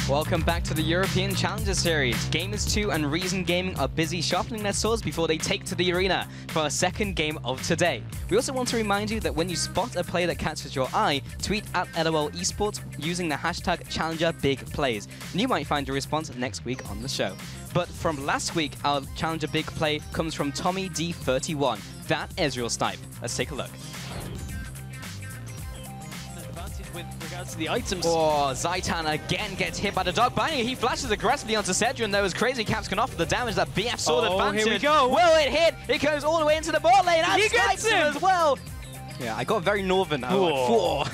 Welcome back to the European Challenger Series. Gamers2 and Reason Gaming are busy sharpening their swords before they take to the arena for our second game of today. We also want to remind you that when you spot a player that catches your eye, tweet at LOL Esports using the hashtag ChallengerBigPlays, and you might find your response next week on the show. But from last week, our Challenger Big Play comes from Tommy D31, that Ezreal snipe. Let's take a look. With regards to the items. Oh, Zaitan again gets hit by the dog binding. He flashes aggressively onto Cedric, and those crazy caps can offer the damage that BF sword advantage. Here we go. Will it hit? It goes all the way into the bot lane, and He snipes gets him as well. Yeah, I got very northern. Wow.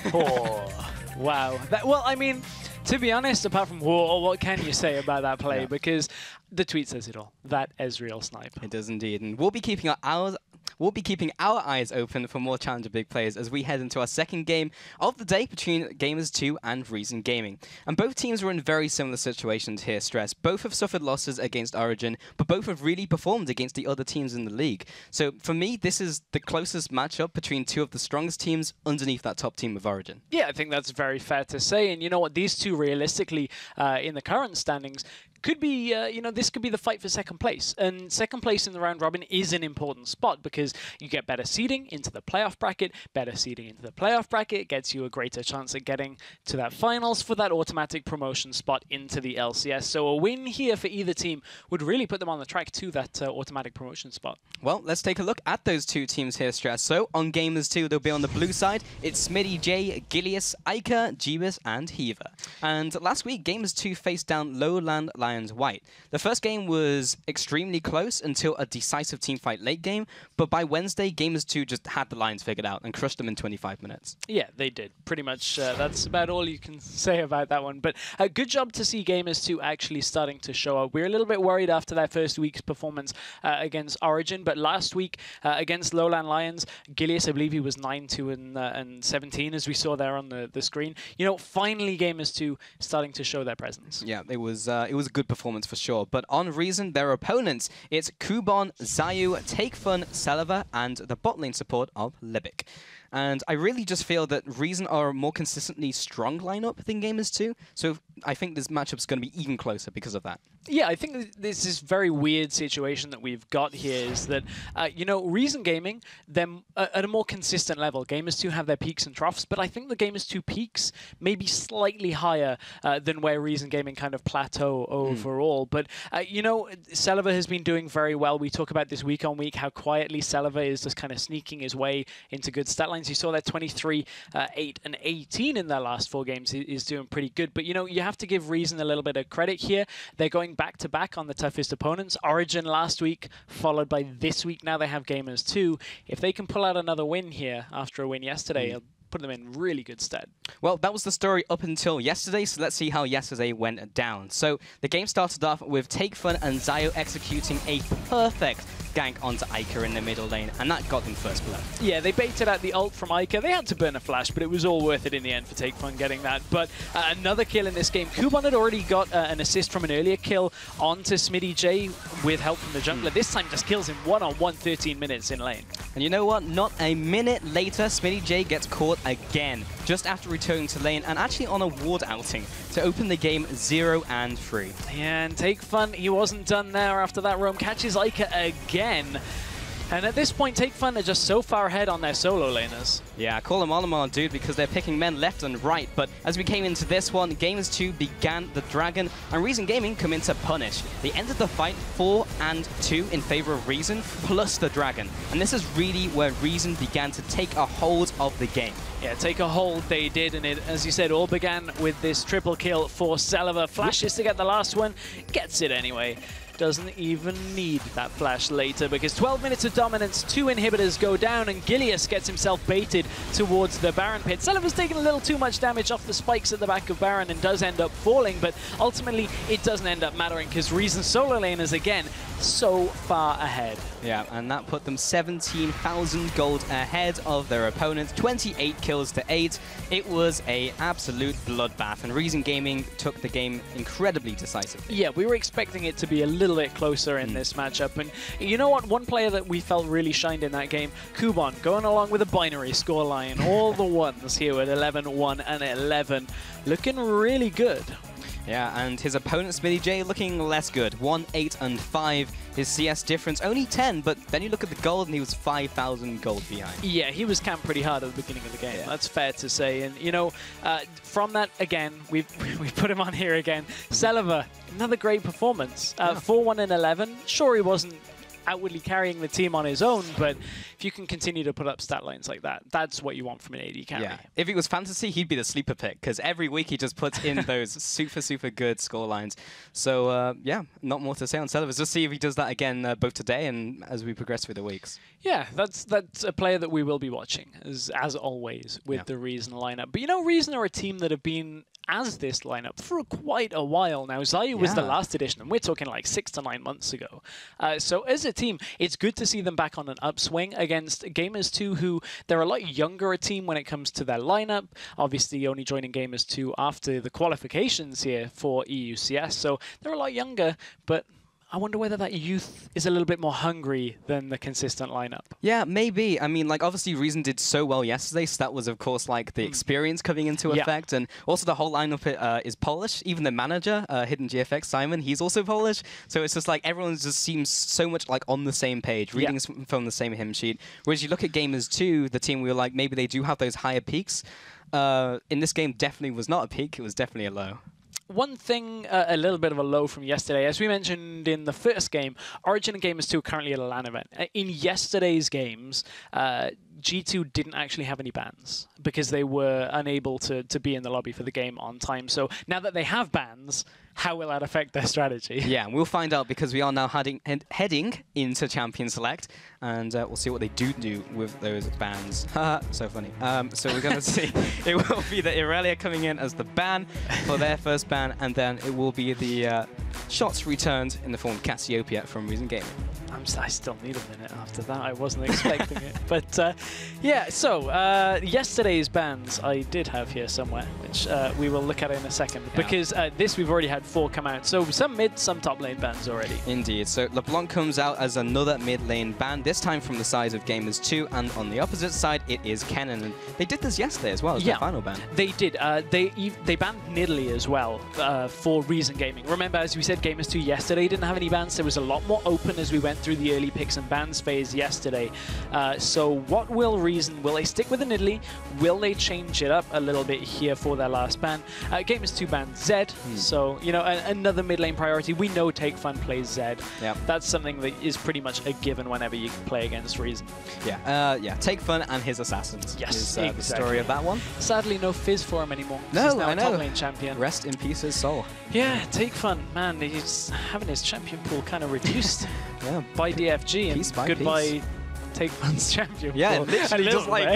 Well, I mean, to be honest, apart from whoa, what can you say about that play? Yeah. Because the tweet says it all. That Ezreal snipe. It does indeed, and we'll be keeping our eyes open for more Challenger Big Plays as we head into our second game of the day between Gamers2 and Reason Gaming. And both teams were in very similar situations here, Stress. Both have suffered losses against Origin, but both have really performed against the other teams in the league. So for me, this is the closest matchup between two of the strongest teams underneath that top team of Origin. Yeah, I think that's very fair to say. And you know what, these two realistically, in the current standings, could be, this could be the fight for second place. And second place in the round robin is an important spot because you get better seeding into the playoff bracket. Better seeding into the playoff bracket gets you a greater chance at getting to that finals for that automatic promotion spot into the LCS. So a win here for either team would really put them on the track to that automatic promotion spot. Well, let's take a look at those two teams here, Stress. So on Gamers2, they'll be on the blue side. It's Smitty J, Gilius, Iker, Jeebus, and Heaver. And last week, Gamers2 faced down Lowland Lions White. The first game was extremely close until a decisive teamfight late game, but by Wednesday, Gamers2 just had the Lions figured out and crushed them in 25 minutes. Yeah, they did. Pretty much, that's about all you can say about that one. But a good job to see Gamers2 actually starting to show up. We were a little bit worried after that first week's performance against Origin, but last week against Lowland Lions, Gilius, I believe he was 9-2 and 17, as we saw there on the screen. You know, finally Gamers2 starting to show their presence. Yeah, it was a good performance for sure. But on Reason, their opponents, it's Kubon, Zayu, Takefun, Selva, and the bot lane support of Libic. And I really just feel that Reason are a more consistently strong lineup than Gamers2, so I think this matchup's going to be even closer because of that. Yeah, I think this is very weird situation that we've got here is that, Reason Gaming, them at a more consistent level. Gamers2 have their peaks and troughs, but I think the Gamers2 peaks may be slightly higher than where Reason Gaming kind of plateau overall. But, Selva has been doing very well. We talk about this week on week, how quietly Selva is just kind of sneaking his way into good stat lines. You saw that 23, 8, and 18 in their last 4 games is doing pretty good. But, you have to give Reason a little bit of credit here. They're going back-to-back on the toughest opponents. Origin last week, followed by this week. Now they have Gamers2. If they can pull out another win here after a win yesterday, it'll put them in really good stead. Well, that was the story up until yesterday, so let's see how yesterday went down. So the game started off with Takefun and Zayu executing a perfect gank onto Iker in the middle lane, and that got them first blood. Yeah, they baited out the ult from Iker. They had to burn a flash, but it was all worth it in the end for Takefun getting that. But another kill in this game. Kubon had already got an assist from an earlier kill onto Smitty J with help from the jungler. This time just kills him one-on-one 13 minutes in lane. And you know what? Not a minute later, Smitty J gets caught again, just after returning to lane and actually on a ward outing to open the game 0-3. Yeah, and Takefun, he wasn't done there after that roam. Catches Iker again. And at this point, Takefun are just so far ahead on their solo laners. Yeah, call them Olimar, dude, because they're picking men left and right. But as we came into this one, Gamers2 began the Dragon, and Reason Gaming come in to punish. They ended the fight 4-2 in favor of Reason, plus the Dragon. And this is really where Reason began to take a hold of the game. Yeah, take a hold they did, and it, as you said, all began with this triple kill for Selva. Flashes to get the last one, gets it anyway. Doesn't even need that flash later because 12 minutes of dominance, 2 inhibitors go down, and Gilius gets himself baited towards the Baron pit. Selva's taking a little too much damage off the spikes at the back of Baron and does end up falling, but ultimately it doesn't end up mattering because Reason solo laners again so far ahead. Yeah, and that put them 17,000 gold ahead of their opponents, 28 kills to 8. It was an absolute bloodbath, and Reason Gaming took the game incredibly decisively. Yeah, we were expecting it to be a little bit closer in this matchup, and you know what? One player that we felt really shined in that game, Kubon, going along with a binary scoreline, all the ones here at 11-1 and 11, looking really good. Yeah, and his opponent, Smitty J, looking less good. 1-8-5. His CS difference only 10, but then you look at the gold and he was 5,000 gold behind. Yeah, he was camped pretty hard at the beginning of the game. Yeah. That's fair to say. And, you know, from that, again, we've put him on here again. Celiva, another great performance. 4-1-11. Sure, he wasn't outwardly carrying the team on his own, but if you can continue to put up stat lines like that, that's what you want from an AD carry. Yeah. If it was fantasy, he'd be the sleeper pick, because every week he just puts in those super good score lines. So, yeah, not more to say on Celiva. Just see if he does that again both today and as we progress through the weeks. Yeah, that's a player that we will be watching, as always, with the Reason lineup. But, you know, Reason are a team that have been as this lineup for quite a while now. Xayah was the last edition, and we're talking like 6 to 9 months ago. So as a team, it's good to see them back on an upswing against Gamers 2, who they're a lot younger a team when it comes to their lineup. Obviously, only joining Gamers 2 after the qualifications here for EUCS, so they're a lot younger, but I wonder whether that youth is a little bit more hungry than the consistent lineup. Yeah, maybe. I mean, like, obviously, Reason did so well yesterday, so that was, of course, like, the experience coming into effect. And also, the whole lineup is Polish. Even the manager, Hidden GFX, Simon, he's also Polish. So it's just like everyone just seems so much, like, on the same page, reading from the same hymn sheet. Whereas you look at Gamers 2, the team, we were like, maybe they do have those higher peaks. In this game, definitely was not a peak. It was definitely a low. One thing, a little bit of a low from yesterday, as we mentioned in the first game, Origin and Gamers 2 are currently at a LAN event. In yesterday's games, G2 didn't actually have any bans because they were unable to be in the lobby for the game on time. So now that they have bans, how will that affect their strategy? Yeah, we'll find out because we are now heading into Champion Select, and we'll see what they do with those bans. So funny. So we're going to see. It will be the Irelia coming in as the ban for their first ban, and then it will be the shots returned in the form of Cassiopeia from Reason Gaming. I still need a minute after that. I wasn't expecting it. But yeah, so yesterday's bans I did have here somewhere, which we will look at in a second. Because this we've already had 4 come out. So some mid, some top lane bans already. Indeed. So LeBlanc comes out as another mid lane ban, this time from the side of Gamers 2. And on the opposite side, it is Kennen. And they did this yesterday as well as their final ban. They did. They banned Nidalee as well for Reason Gaming. Remember, as we said, Gamers 2 yesterday didn't have any bans. There was a lot more open as we went through the early picks and bans phase yesterday. So what will Reason? Will they stick with the Nidalee? Will they change it up a little bit here for their last ban? Gamers 2 banned Zed. So, you know, another mid lane priority. We know Take Fun plays Zed. Yep. That's something that is pretty much a given whenever you play against Reason. Yeah, yeah. Take Fun and his assassins. Yes, is, exactly. The story of that one. Sadly, no Fizz for him anymore. No, he's now I know. top lane champion. Rest in peace, his soul. Yeah, Take Fun, man, he's having his champion pool kind of reduced by DFG, and goodbye Take Fun's champion pool. Yeah, literally just like,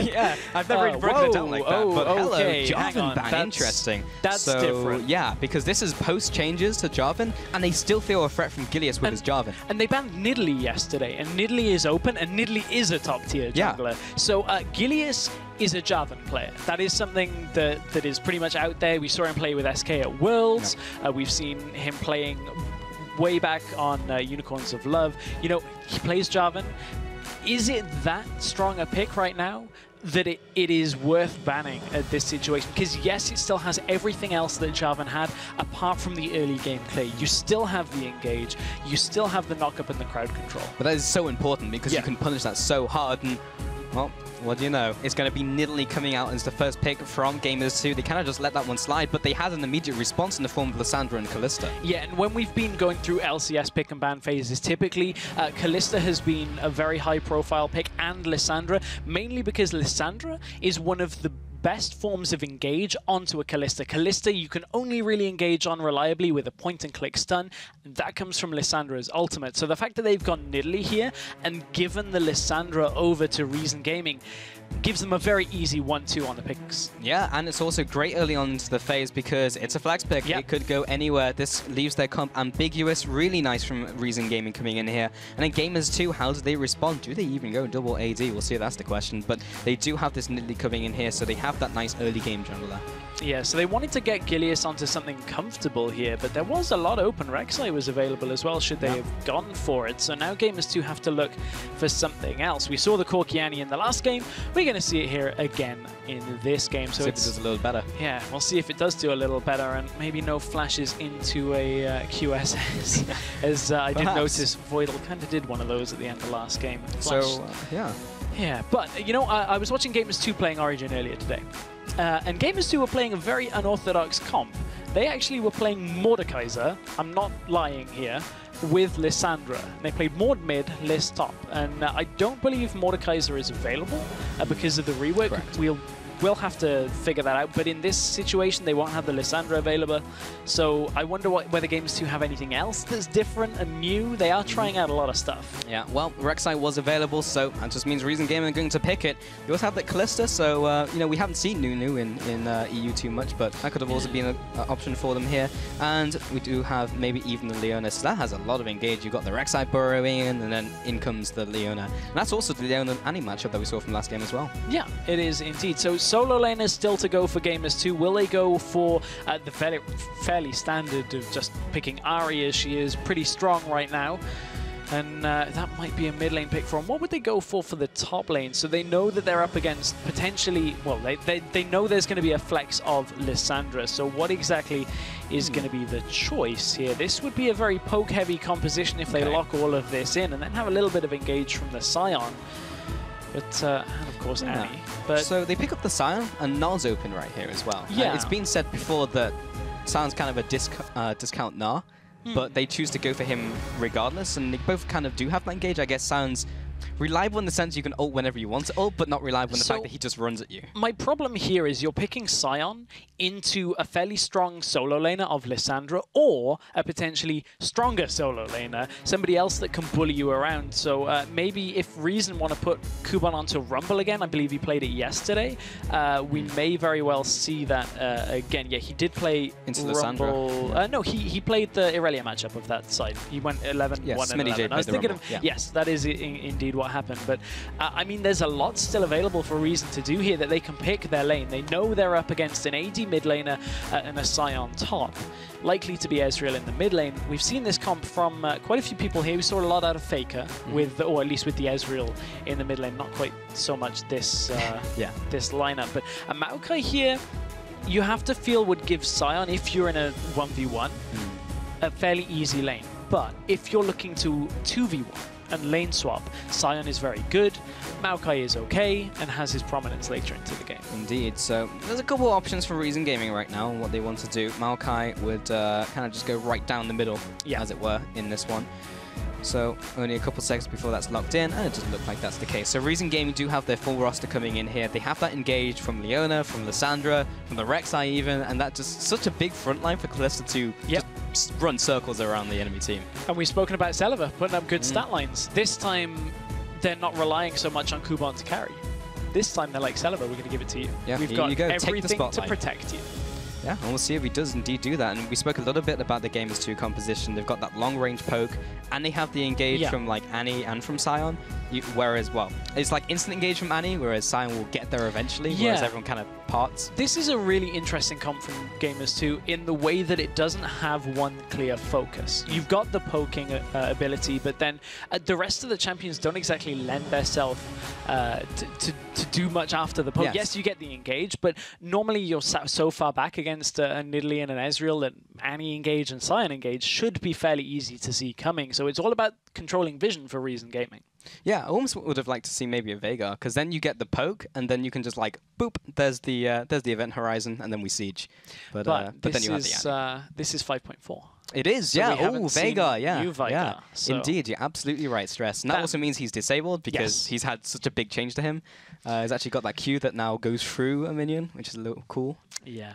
I've never really broken it down like that, but okay, hello, Jarvan ban, interesting. That's so, different. Yeah, because this is post-changes to Jarvan, and they still feel a threat from Gilius with his Jarvan. And they banned Nidalee yesterday, and Nidalee is open, and Nidalee is a top-tier jungler. So Gilius is a Jarvan player. That is something that is pretty much out there. We saw him play with SK at Worlds. We've seen him playing way back on Unicorns of Love. You know, he plays Jarvan. Is it that strong a pick right now that it is worth banning at this situation? Because yes, it still has everything else that Jarvan had, apart from the early game play. You still have the engage, you still have the knock-up and the crowd control. But that is so important because you can punish that so hard, and well, what do you know? It's going to be Nidalee coming out as the first pick from Gamers 2. They kind of just let that one slide, but they had an immediate response in the form of Lissandra and Kalista. Yeah, and when we've been going through LCS pick and ban phases, typically Kalista has been a very high-profile pick, and Lissandra, mainly because Lissandra is one of the best forms of engage onto a Kalista. Kalista you can only really engage on reliably with a point-and-click stun. That comes from Lissandra's ultimate. So the fact that they've gone Nidalee here and given the Lissandra over to Reason Gaming gives them a very easy 1-2 on the picks. Yeah, and it's also great early on into the phase because it's a flags pick. It could go anywhere. This leaves their comp ambiguous. Really nice from Reason Gaming coming in here. And then Gamers 2, how do they respond? Do they even go double AD? We'll see, that's the question. But they do have this Nidalee coming in here, so they have that nice early game jungler. Yeah, so they wanted to get Gilius onto something comfortable here, but there was a lot open. Rek'Sai was available as well, should they have gone for it. So now Gamers2 have to look for something else. We saw the Corkiani in the last game. We're going to see it here again in this game. So see if it does a little better. Yeah, we'll see if it does do a little better, and maybe no flashes into a QSS. As I did notice, Voidal kind of did one of those at the end of the last game. So, yeah. Yeah, but, you know, I was watching Gamers2 playing Origin earlier today. And Gamers2 were playing a very unorthodox comp. They actually were playing Mordekaiser, I'm not lying here, with Lissandra. They played Mord mid, Liss top. And I don't believe Mordekaiser is available because of the rework. Correct. We'll have to figure that out, but in this situation, they won't have the Lissandra available. So I wonder whether Gamers2 have anything else that's different and new. They are trying out a lot of stuff. Yeah, well, Rek'Sai was available, so that just means Reason Gaming are going to pick it. We also have that Callista, so, you know, we haven't seen Nunu in EU too much, but that could have also been an option for them here. And we do have maybe even the Leona, so that has a lot of engage. You've got the Rek'Sai burrowing in, and then in comes the Leona. And that's also the Leona-Annie matchup that we saw from last game as well. Yeah, it is indeed. So solo lane is still to go for Gamers2. Will they go for the fairly standard of just picking Ahri, as she is pretty strong right now? And that might be a mid lane pick for them. What would they go for the top lane? So they know that they're up against potentially, well, they know there's going to be a flex of Lissandra. So what exactly is going to be the choice here? This would be a very poke-heavy composition if they lock all of this in and then have a little bit of engage from the Scion. But, and of course, Annie. But so they pick up the Scion, and Nar's open right here as well. Yeah. It's been said before that Scion's kind of a discount Nar, but they choose to go for him regardless, and they both kind of do have that engage. I guess Scion's reliable in the sense you can ult whenever you want to ult, but not reliable in the fact that he just runs at you. My problem here is you're picking Scion into a fairly strong solo laner of Lissandra, or a potentially stronger solo laner, somebody else that can bully you around. So maybe if Reason want to put Kuban onto Rumble again, I believe he played it yesterday, we may very well see that again. Yeah, he did play into Rumble. Lissandra. No, he played the Irelia matchup of that side. He went 11-1 and 11. I was thinking of, yes, that is indeed what happened. But I mean, there's a lot still available for Reason to do here that they can pick their lane. They know they're up against an AD mid laner and a Scion top. Likely to be Ezreal in the mid lane. We've seen this comp from quite a few people here. We saw a lot out of FLICKR with, or at least with the Ezreal in the mid lane. Not quite so much this this lineup. But a Maokai here, you have to feel would give Scion, if you're in a 1v1, a fairly easy lane. But if you're looking to 2v1 and lane swap, Scion is very good, Maokai is okay, and has his prominence later into the game. Indeed, so there's a couple of options for Reason Gaming right now and what they want to do. Maokai would kind of just go right down the middle, as it were, in this one. So only a couple seconds before that's locked in, and it doesn't look like that's the case. So Reason Gaming do have their full roster coming in here. They have that engaged from Leona, from Lissandra, from the Rek'Sai even, and that's just such a big front line for Callista to just run circles around the enemy team. And we've spoken about Celiva putting up good stat lines. This time, they're not relying so much on Kuban to carry. This time, they're like, Celiva, we're going to give it to you. Yeah, we've got everything to spotlight. protect you. Yeah, and we'll see if he does indeed do that. And we spoke a little bit about the Gamers2 composition. They've got that long-range poke, and they have the engage from like Annie and from Scion. Whereas, well, it's like instant engage from Annie, whereas Scion will get there eventually, whereas everyone kind of parts. This is a really interesting comp from Gamers2 in the way that it doesn't have one clear focus. You've got the poking ability, but then the rest of the champions don't exactly lend themselves to do much after the poke. Yes, you get the engage, but normally you're so far back against a Nidalee and an Ezreal that Annie engage and Scion engage should be fairly easy to see coming. So it's all about controlling vision for Reason Gaming. Yeah, I almost would have liked to see maybe a Veigar, because then you get the poke, and then you can just like, boop, there's the event horizon, and then we siege. But then you have the Annie. This is 5.4. It is, so yeah. Oh, Veigar, yeah. Veigar, so. Indeed, you're absolutely right, Stress. And that also means he's disabled because he's had such a big change to him. He's actually got that Q that now goes through a minion, which is a little cool. Yeah,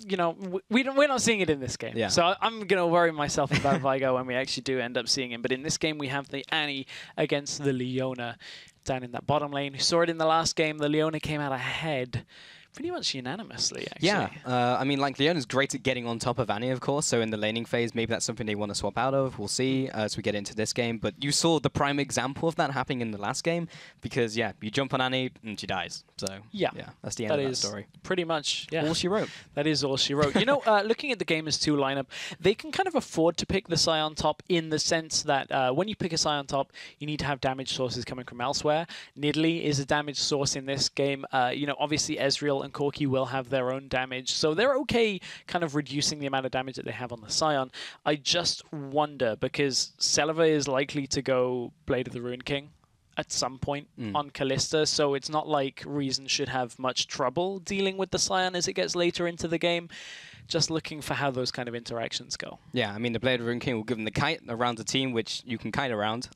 you know, we're not seeing it in this game. Yeah. So I'm going to worry myself about Veigar when we actually do end up seeing him. But in this game, we have the Annie against the Leona down in that bottom lane. We saw it in the last game. The Leona came out ahead pretty much unanimously, actually. Yeah, I mean, like, Leona's great at getting on top of Annie, of course, so in the laning phase, maybe that's something they want to swap out of. We'll see as we get into this game. But you saw the prime example of that happening in the last game, because, yeah, you jump on Annie and she dies. So, yeah that's the end of that story. Pretty much, all she wrote. That is all she wrote. You know, looking at the Gamers 2 lineup, they can kind of afford to pick the Scion top in the sense that when you pick a Scion top, you need to have damage sources coming from elsewhere. Nidalee is a damage source in this game. You know, obviously Ezreal and Corki will have their own damage, so they're okay kind of reducing the amount of damage that they have on the Scion. I just wonder, because Celiva is likely to go Blade of the Ruin King at some point on Kalista, so it's not like Reason should have much trouble dealing with the Scion as it gets later into the game. Just looking for how those kind of interactions go. Yeah, I mean, the Blade of the Ruin King will give them the kite around the team, which you can kite around,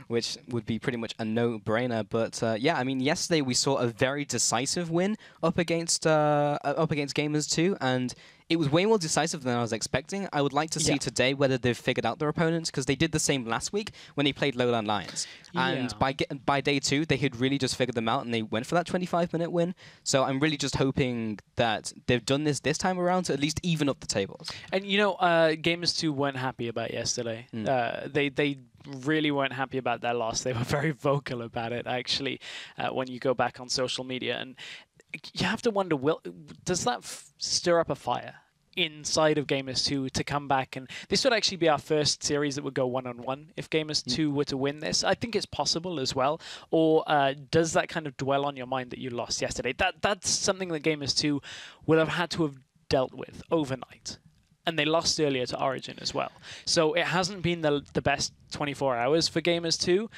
which would be pretty much a no-brainer. But yeah, I mean, yesterday we saw a very decisive win up against Gamers 2, and it was way more decisive than I was expecting. I would like to see today whether they've figured out their opponents, because they did the same last week when they played Lowland Lions. And by day 2, they had really just figured them out, and they went for that 25-minute win. So I'm really just hoping that they've done this time around to at least even up the tables. And, you know, Gamers 2 weren't happy about yesterday. They really weren't happy about their loss. They were very vocal about it, actually, when you go back on social media. And you have to wonder, does that stir up a fire inside of Gamers 2 to come back? And this would actually be our first series that would go one-on-one if Gamers 2 were to win this. I think it's possible as well. Or does that kind of dwell on your mind that you lost yesterday? That's something that Gamers 2 would have had to have dealt with overnight. And they lost earlier to Origin as well. So it hasn't been the best 24 hours for Gamers 2.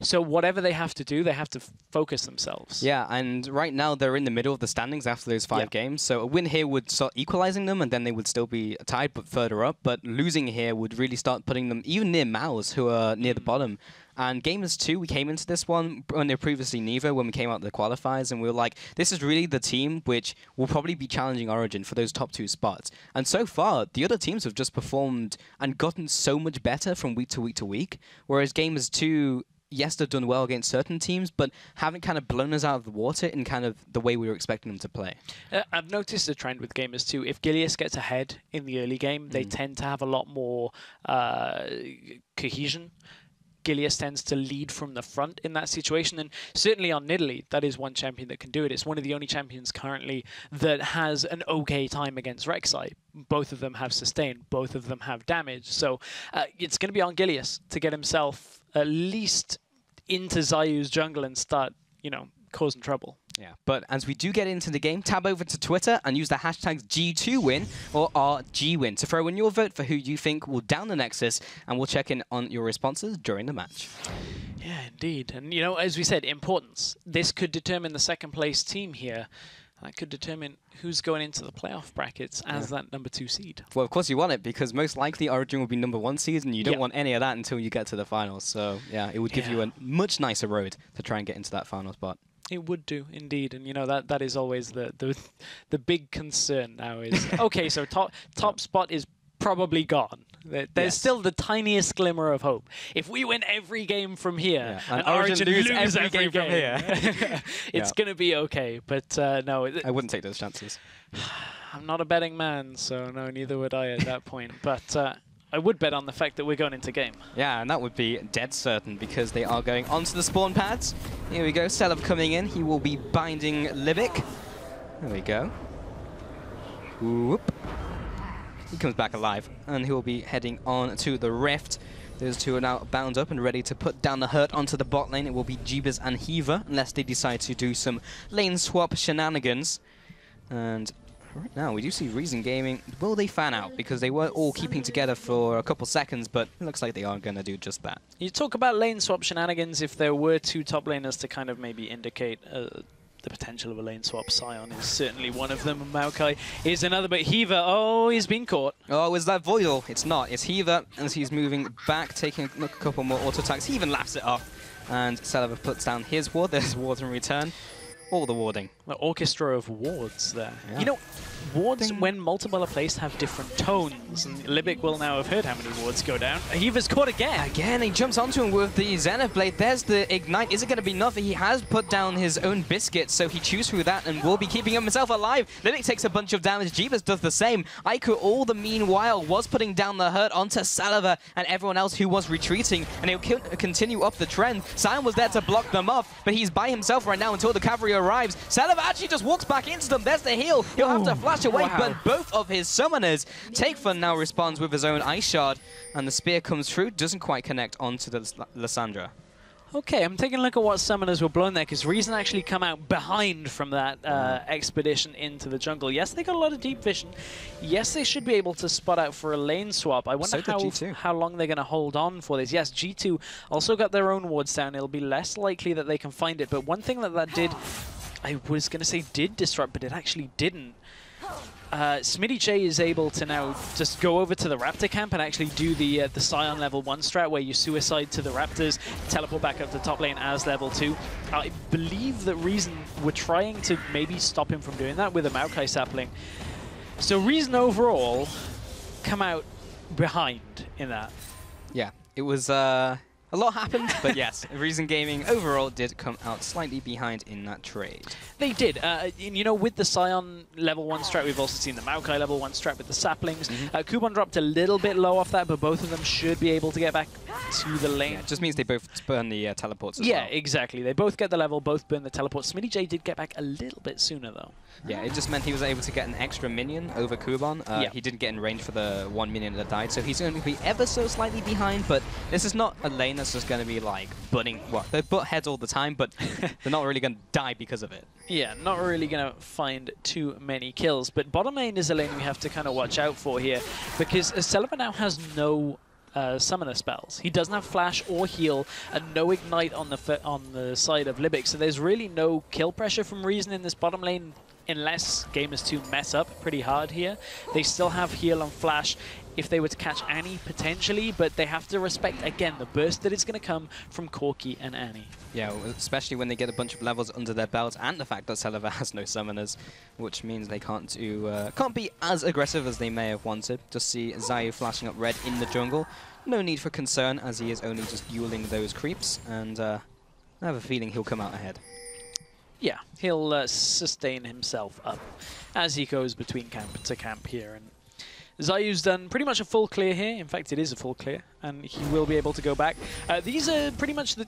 So whatever they have to do, they have to focus themselves. Yeah, and right now they're in the middle of the standings after those 5 games. So a win here would start equalizing them, and then they would still be tied, but further up. But losing here would really start putting them even near Maus, who are near the bottom. And Gamers 2, we came into this one when they were previously Neva, when we came out of the qualifiers, and we were like, this is really the team which will probably be challenging Origin for those top 2 spots. And so far, the other teams have just performed and gotten so much better from week to week to week, whereas Gamers 2... yes, they've done well against certain teams, but haven't kind of blown us out of the water in kind of the way we were expecting them to play. I've noticed a trend with Gamers too. If Gilius gets ahead in the early game, they tend to have a lot more cohesion. Gilius tends to lead from the front in that situation, and certainly on Nidalee, that is one champion that can do it. It's one of the only champions currently that has an okay time against Rek'Sai. Both of them have sustain, both of them have damage, so it's going to be on Gilius to get himself at least into Zayu's jungle and start, you know, causing trouble. Yeah, but as we do get into the game, tab over to Twitter and use the hashtags G2win or RGwin to throw in your vote for who you think will down the Nexus, and we'll check in on your responses during the match. Yeah, indeed. And, you know, as we said, importance. This could determine the second place team here. That could determine who's going into the playoff brackets as that number 2 seed. Well, of course you want it, because most likely Origin will be number 1 seed, and you don't want any of that until you get to the finals. So, yeah, it would give you a much nicer road to try and get into that final spot. It would do, indeed. And, you know, that is always the big concern now is, okay, so top spot is probably gone. There's still the tiniest glimmer of hope. If we win every game from here, and Origin lose every game from here, it's going to be okay. But no. I wouldn't take those chances. I'm not a betting man, so no, neither would I at that point. But I would bet on the fact that we're going into game. Yeah, and that would be dead certain, because they are going onto the spawn pads. Here we go, Celev coming in. He will be binding Livic. There we go. Whoop. He comes back alive, and he will be heading on to the Rift. Those two are now bound up and ready to put down the hurt onto the bot lane. It will be Jeebus and Heaver, unless they decide to do some lane swap shenanigans. And right now, we do see Reason Gaming. Will they fan out? Because they were all keeping together for a couple seconds, but it looks like they are going to do just that. You talk about lane swap shenanigans. If there were 2 top laners to kind of maybe indicate the potential of a lane swap, Sion is certainly one of them, and Maokai is another, but Heaver, oh, he's been caught. Oh, is that Voidal? It's not. It's Heaver, as he's moving back, taking a couple more auto attacks. He even laughs it off, and Celiva puts down his ward. There's ward in return. All the warding. The orchestra of wards there. Yeah. You know, wards, when multiple are placed, have different tones, and Libic will now have heard how many wards go down. Hiva's caught again. Again, he jumps onto him with the Zenith Blade. There's the Ignite. Is it going to be enough? He has put down his own biscuit, so he chews through that and will be keeping himself alive. Libic takes a bunch of damage. Jeebus does the same. Aiko, all the meanwhile, was putting down the hurt onto Saliva and everyone else who was retreating, and he'll continue up the trend. Sion was there to block them off, but he's by himself right now until the cavalry arrives. Saliva actually just walks back into them. There's the heal. He'll have to flash away, but both of his summoners. Take Fun now responds with his own Ice Shard, and the spear comes through, doesn't quite connect onto the Lysandra. Okay, I'm taking a look at what summoners were blown there, because Reason actually come out behind from that expedition into the jungle. Yes, they got a lot of deep vision. Yes, they should be able to spot out for a lane swap. I wonder how long they're going to hold on for this. Yes, G2 also got their own wards down. It'll be less likely that they can find it, but one thing that did, I was going to say did disrupt, but it actually didn't. Smitty J is able to now just go over to the Raptor camp and actually do the Scion level 1 strat where you suicide to the Raptors, teleport back up to top lane as level 2. I believe that Reason were trying to maybe stop him from doing that with a Maokai sapling. So Reason overall come out behind in that. Yeah, it was a lot happened, but yes, Reason Gaming overall did come out slightly behind in that trade. They did. You know, with the Scion level 1 strat, we've also seen the Maokai level 1 strat with the saplings. Kuban dropped a little bit low off that, but both of them should be able to get back to the lane. Yeah, it just means they both burn the teleports as well. Yeah, exactly. They both get the level, both burn the teleports. Smitty J did get back a little bit sooner, though. Yeah, it just meant he was able to get an extra minion over Kuban. He didn't get in range for the 1 minion that died, so he's going to be ever so slightly behind, but this is not a lane that's just going to be like butting. Well, they butt heads all the time, but they're not really going to die because of it. Yeah, not really going to find too many kills, but bottom lane is a lane we have to kind of watch out for here, because Celebi now has no summoner spells. He doesn't have flash or heal, and no ignite on the side of Libic, so there's really no kill pressure from Reason in this bottom lane, unless Gamers 2 mess up pretty hard here. They still have heal and flash if they were to catch Annie, potentially, but they have to respect, again, the burst that is going to come from Corki and Annie. Yeah, especially when they get a bunch of levels under their belts, and the fact that Saliva has no summoners, which means they can't be as aggressive as they may have wanted. Just see Zayu flashing up red in the jungle. No need for concern, as he is only just fueling those creeps, and I have a feeling he'll come out ahead. Yeah, he'll sustain himself up as he goes between camp to camp here. And Zayu's done pretty much a full clear here. In fact, it is a full clear, and he will be able to go back. These are pretty much the...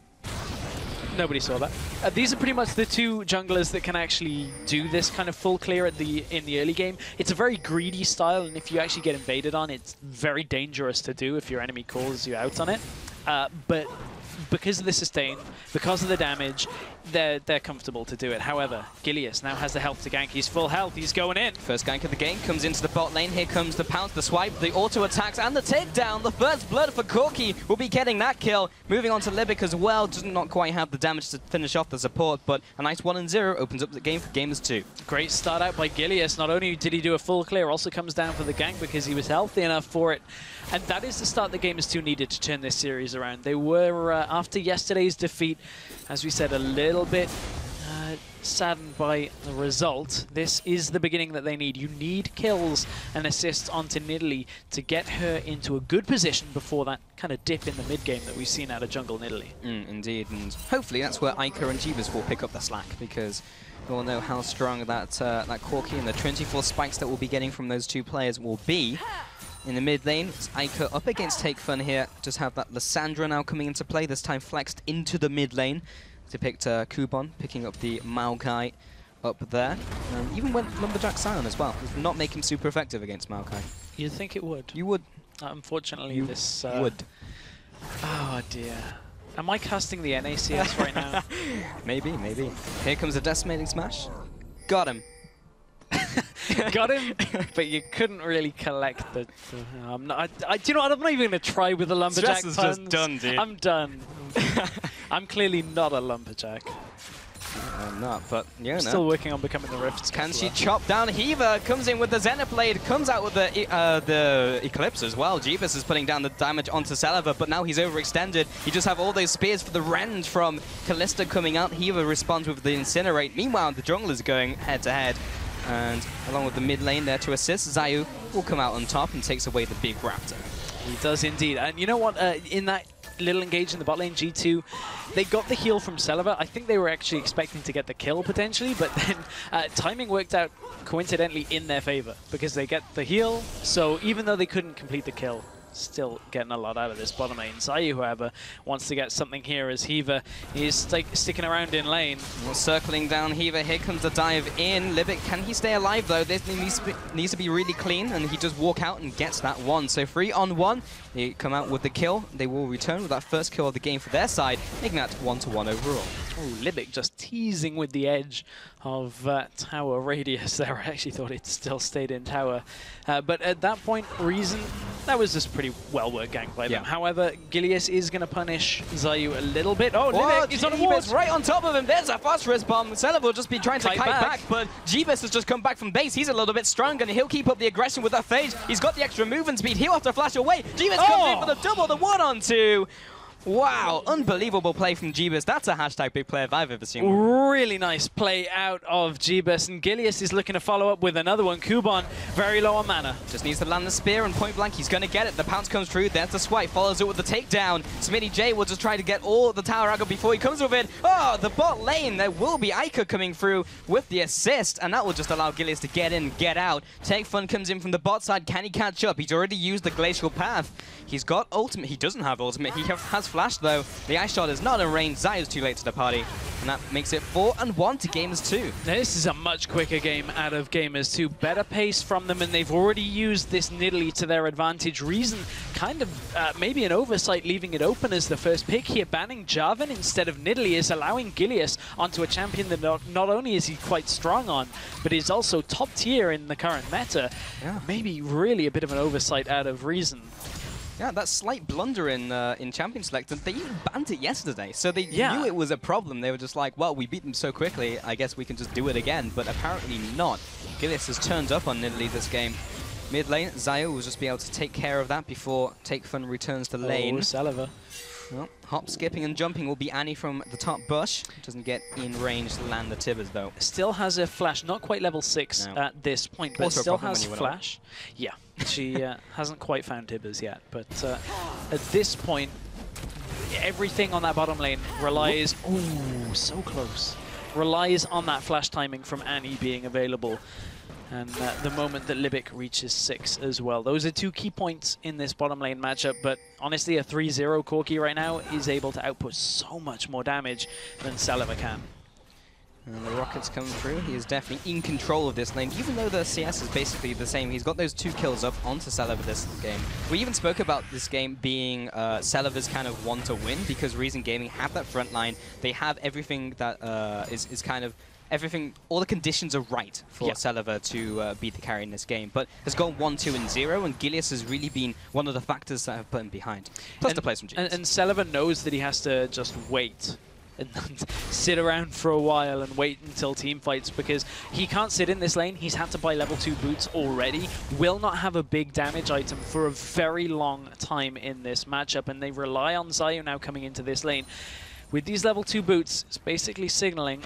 Nobody saw that. These are pretty much the two junglers that can actually do this kind of full clear in the early game. It's a very greedy style, and if you actually get invaded on, it's very dangerous to do if your enemy calls you out on it. But because of the sustain, because of the damage, they're comfortable to do it. However, Gilius now has the health to gank. He's full health. He's going in. First gank of the game comes into the bot lane. Here comes the pounce, the swipe, the auto attacks, and the takedown. The first blood for Corki will be getting that kill. Moving on to Libic as well. Does not quite have the damage to finish off the support, but a nice 1-0 opens up the game for Gamers 2. Great start out by Gilius. Not only did he do a full clear, also comes down for the gank because he was healthy enough for it. And that is the start that Gamers 2 needed to turn this series around. They were, after yesterday's defeat, as we said, a little bit saddened by the result. This is the beginning that they need. You need kills and assists onto Nidalee to get her into a good position before that kind of dip in the mid game that we've seen out of jungle Nidalee. Indeed, and hopefully that's where Iker and Jeebus will pick up the slack, because we all know how strong that Corki and the 24 spikes that we'll be getting from those two players will be. In the mid lane, it's Iker up against Take Fun here. Just have that Lysandra now coming into play, this time flexed into the mid lane. Depict Kuban, picking up the Maokai up there. Even went Lumberjack Sion as well. Does not make him super effective against Maokai. You'd think it would. You would. Unfortunately, you this... would. Oh dear. Am I casting the NACS right now? Maybe, maybe. Here comes the Decimating Smash. Got him. Got him, but you couldn't really collect the... do you know what, I'm not even going to try with the Lumberjack Stress is puns. just done, dude. I'm done. I'm clearly not a Lumberjack. I'm not, but yeah, Still working on becoming the Rifts. Can she chop down Hiva? Comes in with the Zenith Blade, comes out with the Eclipse as well. Jeebus is putting down the damage onto Saliva, but now he's overextended. You just have all those spears for the Rend from Kalista coming out. Hiva responds with the Incinerate. Meanwhile, the junglers going head to head. And along with the mid lane there to assist, Zayu will come out on top and takes away the big Raptor. He does indeed. And you know what? In that little engage in the bot lane, G2, they got the heal from Celiva. I think they were actually expecting to get the kill potentially, but then timing worked out coincidentally in their favor because they get the heal. So even though they couldn't complete the kill, still getting a lot out of this bottom lane. Zayu, however, wants to get something here as Hiva is sticking around in lane. Well, circling down Hiva, here comes the dive in. Libic, can he stay alive though? This needs to be really clean, and he just walk out and gets that one. So 3-on-1, they come out with the kill. They will return with that first kill of the game for their side, making that 1-1 overall. Oh, Libic just teasing with the edge of tower radius there. I actually thought it still stayed in tower. But at that point, Reason, that was just pretty well-worked gank by them. However, Gilius is going to punish Zayu a little bit. Oh, Libic is on a ward! Right on top of him. There's a phosphorus bomb. Celiva will just be trying to kite back, but Jeebus has just come back from base. He's a little bit stronger, and he'll keep up the aggression with that phase. He's got the extra movement speed. He'll have to flash away. Jeebus comes in for the double, the 1-on-2. Wow, unbelievable play from Jeebus. That's a hashtag big play if I've ever seen one. Really nice play out of Jeebus, and Gilius is looking to follow up with another one. Kuban, very low on mana. Just needs to land the spear, and point blank, he's going to get it. The pounce comes through, there's the swipe, follows it with the takedown. Smitty J will just try to get all the tower aggro before he comes with it. Oh, the bot lane, there will be Ica coming through with the assist, and that will just allow Gilius to get in, get out. Take Fun comes in from the bot side. Can he catch up? He's already used the glacial path. He's got ultimate. He doesn't have ultimate. He has flash though. The ice shot is not in range. Zayu's too late to the party, and that makes it 4-1 to Gamers 2. This is a much quicker game out of Gamers 2. Better pace from them, and they've already used this Nidalee to their advantage. Reason kind of maybe an oversight leaving it open as the first pick here. Banning Jarvan instead of Nidalee is allowing Gilius onto a champion that not only is he quite strong on, but is also top tier in the current meta. Yeah. Maybe really a bit of an oversight out of Reason. Yeah, that slight blunder in Champion Select, and they even banned it yesterday, so they knew it was a problem. They were just like, well, we beat them so quickly, I guess we can just do it again, but apparently not. Gilius has turned up on Nidalee this game. Mid lane, Zayu will just be able to take care of that before Take Fun returns to lane. Celiva. Well, hop, skipping, and jumping will be Annie from the top bush. Doesn't get in range to land the Tibbers, though. Still has a flash, not quite level 6 at this point, but still has flash. Yeah, she hasn't quite found Tibbers yet, but at this point, everything on that bottom lane relies... Oh, so close. Relies on that flash timing from Annie being available. And the moment that Libic reaches 6 as well. Those are two key points in this bottom lane matchup, but honestly a 3-0 Corki right now is able to output so much more damage than Celiva can. And the rockets come through. He is definitely in control of this lane, even though the CS is basically the same. He's got those 2 kills up onto Celiva this game. We even spoke about this game being Celiva's kind of one to win, because Reason Gaming have that front line. They have everything that is kind of... Everything, all the conditions are right for Celiva to beat the carry in this game, but has gone 1-2 and 0, and Gilius has really been one of the factors that have put him behind. Plus the plays from Jeebus. And Celiva knows that he has to just wait and sit around for a while and wait until team fights, because he can't sit in this lane. He's had to buy level 2 boots already. Will not have a big damage item for a very long time in this matchup, and they rely on Zayu now coming into this lane. With these level 2 boots, it's basically signaling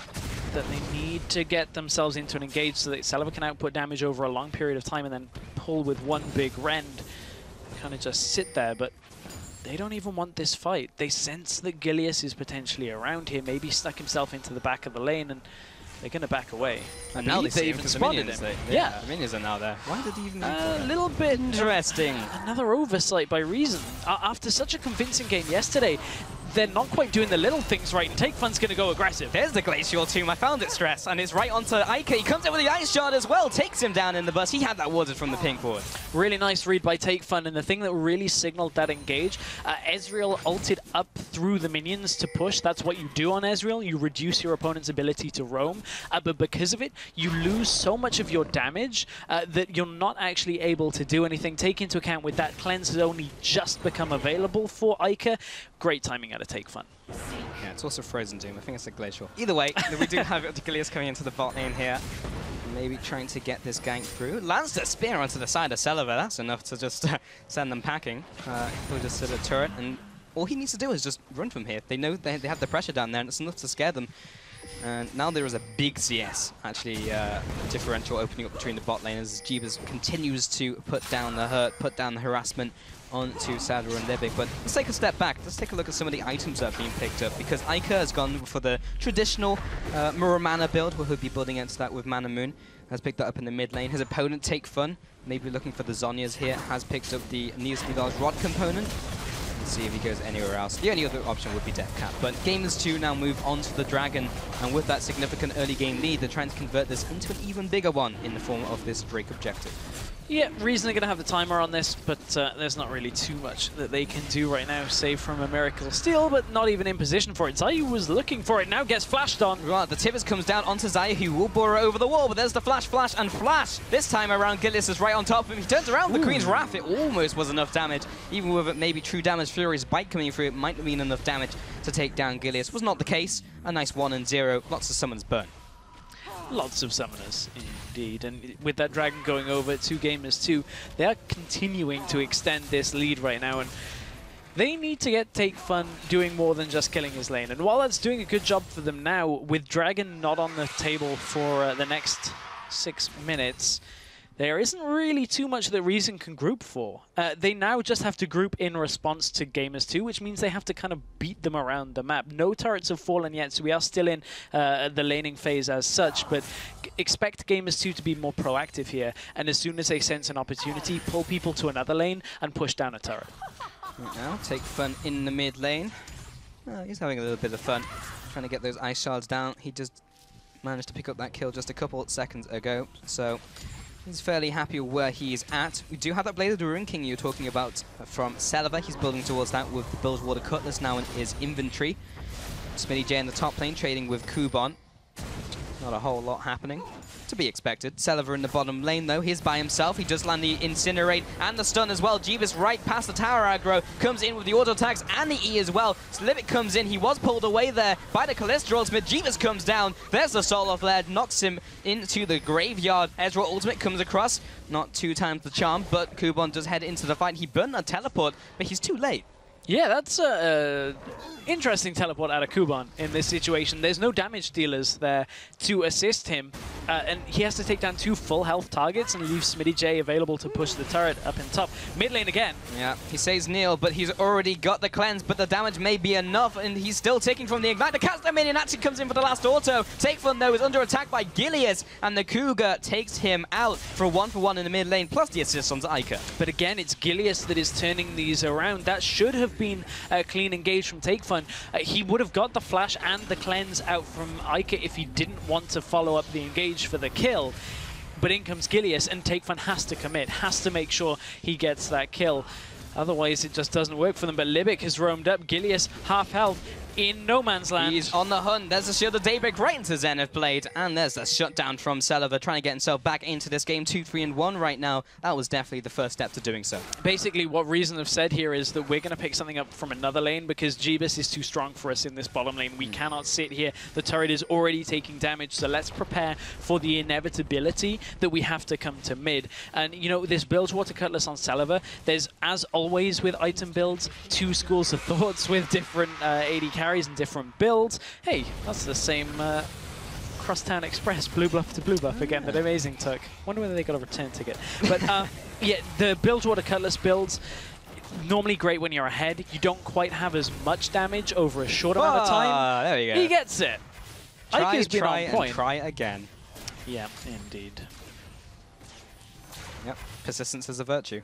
that they need to get themselves into an engage so that Celiva can output damage over a long period of time and then pull with one big rend. Kind of just sit there, but they don't even want this fight. They sense that Gilius is potentially around here, maybe stuck himself into the back of the lane, and they're going to back away. And now they even spotted him. Yeah, the minions are now there. Why did he even a little bit interesting. Another oversight by Reason. After such a convincing game yesterday, they're not quite doing the little things right, and Take Fun's going to go aggressive. There's the Glacial Tomb. I found it, Stress, and it's right onto Ica. He comes in with the Ice Shard as well, takes him down in the bus. He had that warded from the pink ward. Really nice read by Take Fun, and the thing that really signaled that engage, Ezreal ulted up through the minions to push. That's what you do on Ezreal. You reduce your opponent's ability to roam, but because of it, you lose so much of your damage that you're not actually able to do anything. Take into account with that cleanse has only just become available for Ica. Great timing out of Take Fun. Yeah, it's also Frozen Doom. I think it's a Glacial. Either way, we do have Gilius coming into the bot lane here. Maybe trying to get this gank through. Lands the spear onto the side of Celiva. That's enough to just send them packing. He'll just sit a turret, and all he needs to do is just run from here. They know they have the pressure down there, and it's enough to scare them. And now there is a big CS, actually, differential opening up between the bot lane as Jeebus continues to put down the hurt, put down the harassment onto Sadra and Libic. But let's take a step back. Let's take a look at some of the items that have been picked up, because Iker has gone for the traditional Muramana build, where he'll be building against that with Mana Moon. Has picked that up in the mid lane. His opponent, Take Fun, maybe looking for the Zhonya's here, has picked up the Neos Nidal's Rod component. See if he goes anywhere else. The only other option would be Death Cap. But Gamers 2 now move on to the Dragon, and with that significant early game lead, they're trying to convert this into an even bigger one in the form of this Drake objective. Yeah, Reason are going to have the timer on this, but there's not really too much that they can do right now, save from a Miracle Steal, but not even in position for it. Zayu was looking for it, now gets flashed on. Right, the Tivus comes down onto Zayu, who will bore over the wall, but there's the flash, and flash! This time around, Gilius is right on top of him. He turns around the Queen's Wrath. It almost was enough damage. Even with it maybe True Damage Fury's bite coming through, it might have been enough damage to take down Gilius. Was not the case. A nice 1-0. Lots of summons burn. Lots of summoners, indeed. And with that Dragon going over to Gamers 2, they are continuing to extend this lead right now. And they need to get Take Fun doing more than just killing his lane. And while that's doing a good job for them now, with Dragon not on the table for the next 6 minutes, there isn't really too much that Reason can group for. They now just have to group in response to Gamers 2, which means they have to kind of beat them around the map. No turrets have fallen yet, so we are still in the laning phase as such, but expect Gamers 2 to be more proactive here, and as soon as they sense an opportunity, pull people to another lane and push down a turret. Right now, Take Fun in the mid lane. He's having a little bit of fun, trying to get those ice shards down. He just managed to pick up that kill just a couple of seconds ago, so he's fairly happy where he's at. We do have that Blade of the Ruin King you're talking about from Selva. He's building towards that with the Bilgewater Cutlass now in his inventory. Smitty J in the top lane trading with Kuban. Not a whole lot happening. To be expected. Selva in the bottom lane though, he's by himself. He does land the Incinerate and the stun as well. Jeebus right past the tower aggro, comes in with the auto attacks and the E as well. Slivic comes in, he was pulled away there by the Cholesterol Smith. Jeebus comes down, there's the Soul of Lead, knocks him into the graveyard. Ezra ultimate comes across, not 2 times the charm, but Kuban does head into the fight. He burned a teleport, but he's too late. Yeah, that's an interesting teleport out of Kuban in this situation. There's no damage dealers there to assist him, and he has to take down 2 full health targets and leave Smitty J available to push the turret up in top. Mid lane again. Yeah, he says kneel, but he's already got the cleanse, but the damage may be enough, and he's still taking from the Ignite. The Cast Minion actually comes in for the last auto. Take Fun, though, is under attack by Gilius, and the Cougar takes him out for a 1-for-1 in the mid lane, plus the assist on Iker. But again, it's Gilius that is turning these around. That should have been a clean engage from Take Fun. He would have got the flash and the cleanse out from Iker if he didn't want to follow up the engage for the kill. But in comes Gilius, and Take Fun has to commit, has to make sure he gets that kill. Otherwise, it just doesn't work for them. But Libic has roamed up. Gilius, half health, in no man's land. He's on the hunt. There's a Shield of Daybreak right into Zenith Blade. And there's a shutdown from Selva, trying to get himself back into this game. 2-3-1 right now. That was definitely the first step to doing so. Basically, what Reason have said here is that we're going to pick something up from another lane because Jeebus is too strong for us in this bottom lane. We cannot sit here. The turret is already taking damage, so let's prepare for the inevitability that we have to come to mid. And, you know, this Bilgewater Cutlass on Selva, there's, as always with item builds, 2 schools of thoughts with different AD carries and different builds. Hey, that's the same Crosstown Express, blue buff to blue buff again that Amazing took. Wonder whether they got a return ticket. But yeah, the Bilgewater Cutlass builds, normally great when you're ahead. You don't quite have as much damage over a short amount of time. There you go. He gets it. Iker's been on point. And try again. Yeah, indeed. Yep, persistence is a virtue.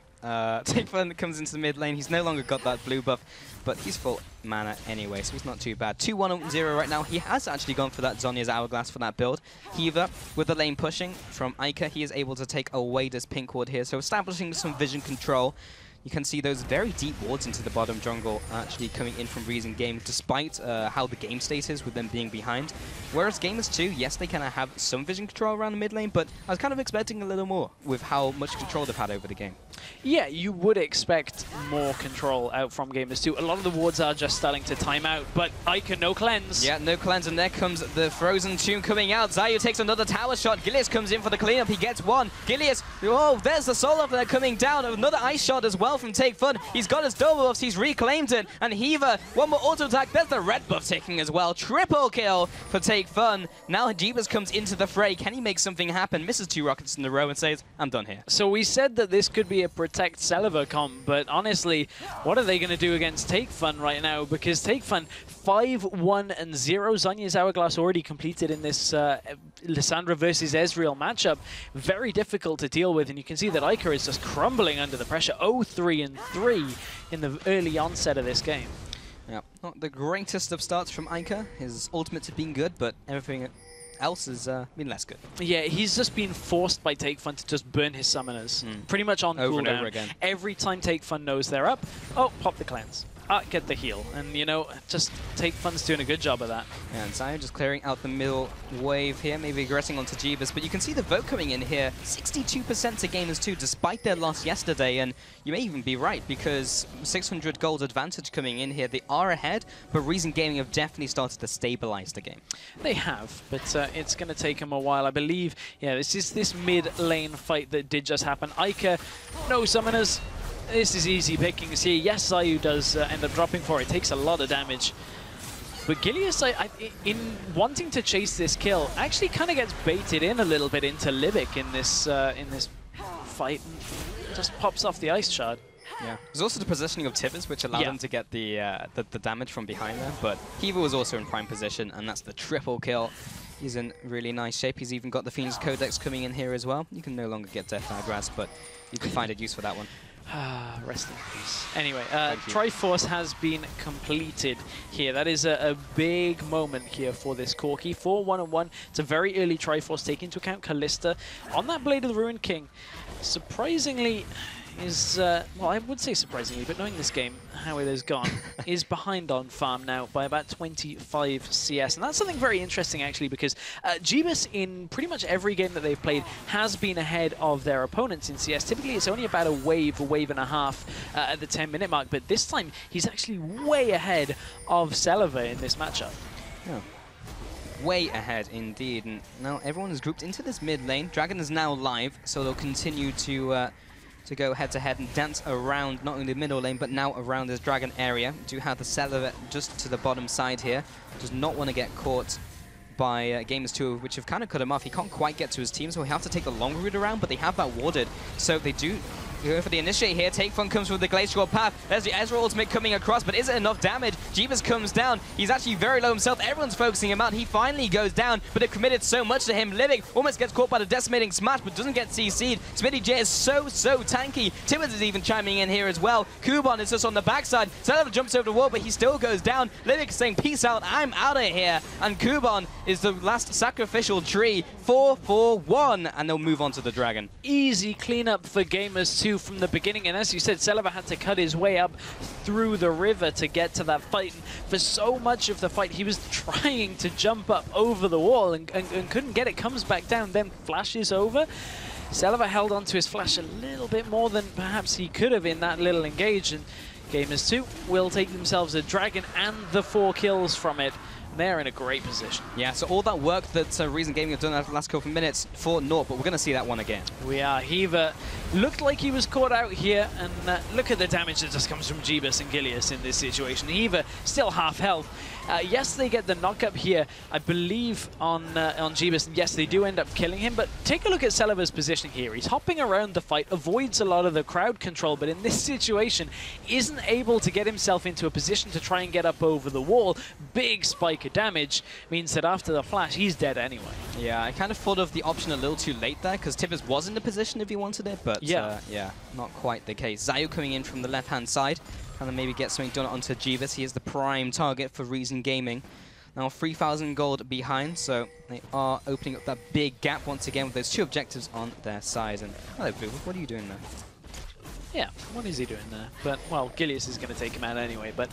Take Fun comes into the mid lane. He's no longer got that blue buff, but he's full mana anyway, so he's not too bad. 2-1-0 right now. He has actually gone for that Zhonya's Hourglass for that build. Heaver, with the lane pushing from Iker, he is able to take away this pink ward here, so establishing some vision control. You can see those very deep wards into the bottom jungle actually coming in from Reason Game, despite how the game state is with them being behind. Whereas Gamers 2, yes, they kind of have some vision control around the mid lane, but I was kind of expecting a little more with how much control they've had over the game. Yeah, you would expect more control out from Gamers 2. A lot of the wards are just starting to time out, but Iker, no cleanse. Yeah, no cleanse, and there comes the Frozen Tomb coming out. Zayu takes another tower shot. Gilius comes in for the cleanup. He gets one. Gilius, oh, there's the Soul of Lead coming down. Another ice shot as well. well from Take Fun. He's got his double buffs, he's reclaimed it, and Heaver, one more auto attack. There's the red buff ticking as well. Triple kill for Take Fun. Now Jeebus comes into the fray. Can he make something happen? Misses 2 rockets in a row and says, I'm done here. So we said that this could be a Protect Celiva comp, but honestly, what are they going to do against Take Fun right now? Because Take Fun 5-1-0. Zanya's Hourglass already completed in this Lissandra versus Ezreal matchup. Very difficult to deal with, and you can see that Iker is just crumbling under the pressure. 0-3-3 in the early onset of this game. Yeah, not the greatest of starts from Iker. His ultimates have been good, but everything else has been less good. Yeah, he's just been forced by Take Fun to just burn his summoners. Pretty much on over cooldown. and over again. Every time Take Fun knows they're up, oh, pop the cleanse. Get the heal. And, you know, just Take Fun's doing a good job of that. Yeah, and Zion just clearing out the middle wave here, maybe aggressing onto Jeebus. But you can see the vote coming in here, 62% to Gamers2, despite their loss yesterday. And you may even be right, because 600 gold advantage coming in here. They are ahead, but Reason Gaming have definitely started to stabilize the game. They have, but it's going to take them a while. I believe, yeah, this is this mid-lane fight that did just happen. Iker, no summoners. This is easy pickings here. Yes, Zayu does end up dropping for it. Takes a lot of damage. But Gilius, in wanting to chase this kill, actually kind of gets baited in a little bit into Libic in this fight. And just pops off the Ice Shard. Yeah. There's also the positioning of Tibbers, which allowed him to get the damage from behind there. But Heaver was also in prime position, and that's the triple kill. He's in really nice shape. He's even got the Phoenix Codex coming in here as well. You can no longer get Death Agras, but you can find a use for that one. Rest in peace. Anyway, Triforce has been completed here. That is a big moment here for this Corki. 4-1-1. It's a very early Triforce. Take into account Kalista on that Blade of the Ruined King. Surprisingly, is, well, I would say surprisingly, but knowing this game, how it has gone, is behind on farm now by about 25 CS. And that's something very interesting, actually, because Jeebus, in pretty much every game that they've played, has been ahead of their opponents in CS. Typically, it's only about a wave and a half at the 10-minute mark, but this time, he's actually way ahead of Celiva in this matchup. Yeah. Way ahead, indeed. And now everyone is grouped into this mid lane. Dragon is now live, so they'll continue to go head-to-head and dance around not only the middle lane, but now around this Dragon area. Do have the Celiva just to the bottom side here. Does not want to get caught by Gamers2, which have kind of cut him off. He can't quite get to his team, so he'll have to take the long route around, but they have that warded. So they do go for the initiate here. Take Fun comes with the Glacial Path. There's the Ezreal ultimate coming across, but is it enough damage? Jeebus comes down. He's actually very low himself. Everyone's focusing him out. He finally goes down, but they've committed so much to him. Livic almost gets caught by the decimating smash, but doesn't get CC'd. Smitty J is so tanky. Tibbers is even chiming in here as well. Kuban is just on the backside. Celiva jumps over the wall, but he still goes down. Livic is saying, peace out, I'm out of here. And Kuban is the last sacrificial tree. 4-4-1, and they'll move on to the Dragon. Easy cleanup for Gamers2 from the beginning, and as you said, Celiva had to cut his way up through the river to get to that fight. And for so much of the fight, he was trying to jump up over the wall and couldn't get it. Comes back down, then flashes over. Celiva held onto his flash a little bit more than perhaps he could have in that little engage, and Gamers2 will take themselves a Dragon and the 4 kills from it. They're in a great position. Yeah, so all that work that Reason Gaming have done over the last couple of minutes for naught, but we're going to see that one again. We are. Heaver looked like he was caught out here, and look at the damage that just comes from Jeebus and Gilius in this situation. Heaver still half health. Yes, they get the knock-up here, I believe, on Jeebus, and yes, they do end up killing him, but take a look at Celiva's position here. He's hopping around the fight, avoids a lot of the crowd control, but in this situation, isn't able to get himself into a position to try and get up over the wall. Big spike of damage means that after the flash, he's dead anyway. Yeah, I kind of thought of the option a little too late there, because Tibbers was in the position if he wanted it, but yeah, not quite the case. Zayu coming in from the left-hand side. Trying to maybe get something done onto Jeebus. He is the prime target for Reason Gaming. Now 3,000 gold behind, so they are opening up that big gap once again with those 2 objectives on their side. And hello, Blue, what are you doing there? Yeah, what is he doing there? But, well, Gilius is going to take him out anyway. But,